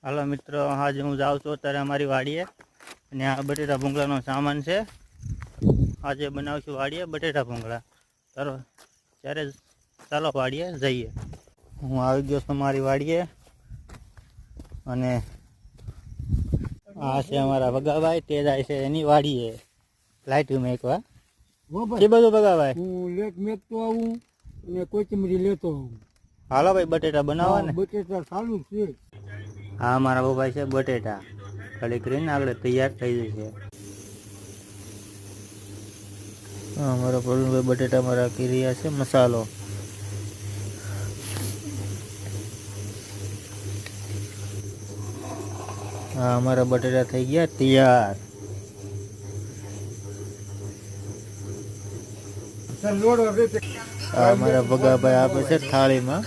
હાલો મિત્રો, આજે હું જાઉં છું અત્યારે અમારી વાડીએ અને આ બટેટા ભૂંગળાનો સામાન છે. આજે બનાવશું વાડીએ બટેટા ભૂંગળા. ત્યારે ચાલો વાડીએ જઈએ. હું આવી ગયો છું મારી વાડીએ અને આ છે અમારા ભગાભાઈ, તે જાય છે એની વાડીએ લાઈટ મેકવા. કે બધું ભગાભાઈ હું લેટ મેકતો આવું અને કોથમરી લેતો આવું. હાલો ભાઈ, બટેટા બનાવવા ને. બટેટા ચાલુ છે. હા, મારા બબાઈ છે બટેટા ખાલી કરીને આગળ તૈયાર થઈ જશે. હા, મારા પ્રવીણભાઈ બટેટામાં રાખી રહ્યા છે મસાલો. હા, અમારા બટેટા થઈ ગયા તૈયાર. હા, મારા ભગાભાઈ આપે છે થાળીમાં.